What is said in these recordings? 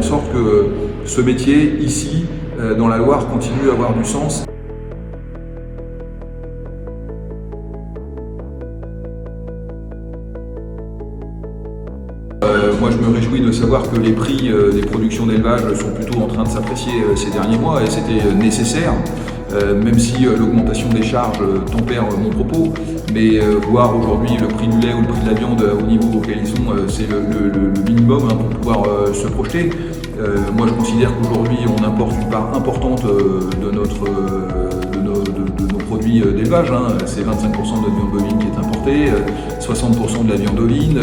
en sorte que ce métier, ici, dans la Loire, continue à avoir du sens. Moi je me réjouis de savoir que les prix des productions d'élevage sont plutôt en train de s'apprécier ces derniers mois, et c'était nécessaire, même si l'augmentation des charges tempère mon propos, mais voir aujourd'hui le prix du lait ou le prix de la viande au niveau auquel ils sont, c'est le minimum pour pouvoir se projeter. Moi je considère qu'aujourd'hui on importe une part importante de nos produits d'élevage, c'est 25% de notre viande bovine qui est importée, 60% de la viande ovine,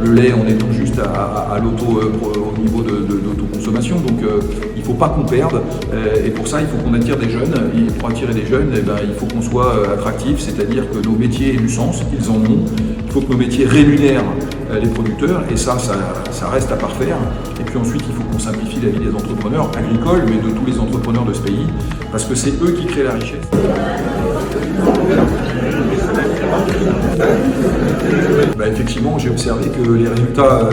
le lait on est tout juste à l'auto au niveau de l'autoconsommation, donc il ne faut pas qu'on perde, et pour ça il faut qu'on attire des jeunes, et pour attirer des jeunes il faut qu'on soit attractif, c'est-à-dire que nos métiers aient du sens, ils en ont, il faut que nos métiers rémunèrent les producteurs, et ça reste à parfaire. Et puis ensuite il faut qu'on simplifie la vie des entrepreneurs agricoles, mais de tous les entrepreneurs de ce pays, parce que c'est eux qui créent la richesse. Effectivement, j'ai observé que les résultats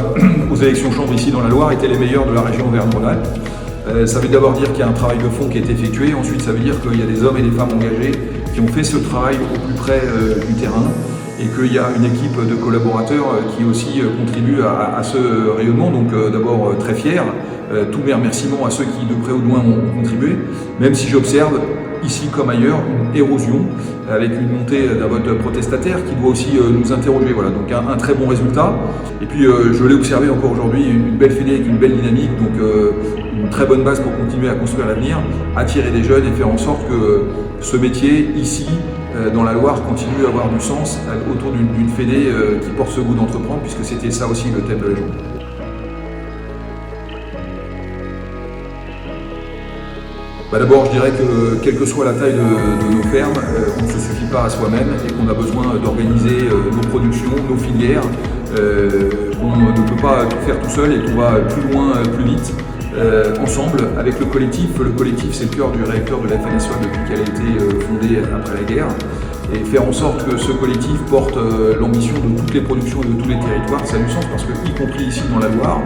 aux élections chambres ici dans la Loire étaient les meilleurs de la région Auvergne-Rhône-Alpes. Ça veut d'abord dire qu'il y a un travail de fond qui a été effectué, ensuite ça veut dire qu'il y a des hommes et des femmes engagés qui ont fait ce travail au plus près du terrain, et qu'il y a une équipe de collaborateurs qui aussi contribue à ce rayonnement. Donc d'abord très fier, tous mes remerciements à ceux qui de près ou de loin ont contribué, même si j'observe ici comme ailleurs une érosion avec une montée d'un vote protestataire qui doit aussi nous interroger. Voilà, donc un très bon résultat. Et puis je l'ai observé encore aujourd'hui, une belle fédé avec une belle dynamique, donc une très bonne base pour continuer à construire l'avenir, attirer des jeunes et faire en sorte que ce métier ici dans la Loire continue à avoir du sens autour d'une fédé qui porte ce goût d'entreprendre, puisque c'était ça aussi le thème de la journée. D'abord, je dirais que quelle que soit la taille de nos fermes, on ne se suffit pas à soi-même, et qu'on a besoin d'organiser nos productions, nos filières, qu'on ne peut pas tout faire tout seul et qu'on va plus loin, plus vite, ensemble, avec le collectif. Le collectif, c'est le cœur du réacteur de la FNSEA depuis qu'elle a été fondée après la guerre. Et faire en sorte que ce collectif porte l'ambition de toutes les productions et de tous les territoires, ça a du sens, parce que, y compris ici dans la Loire,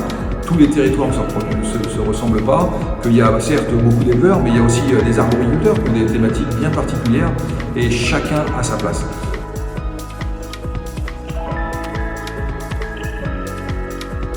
tous les territoires ne se ressemblent pas, qu'il y a certes beaucoup d'éleveurs, mais il y a aussi des arboriculteurs qui ont des thématiques bien particulières, et chacun a sa place.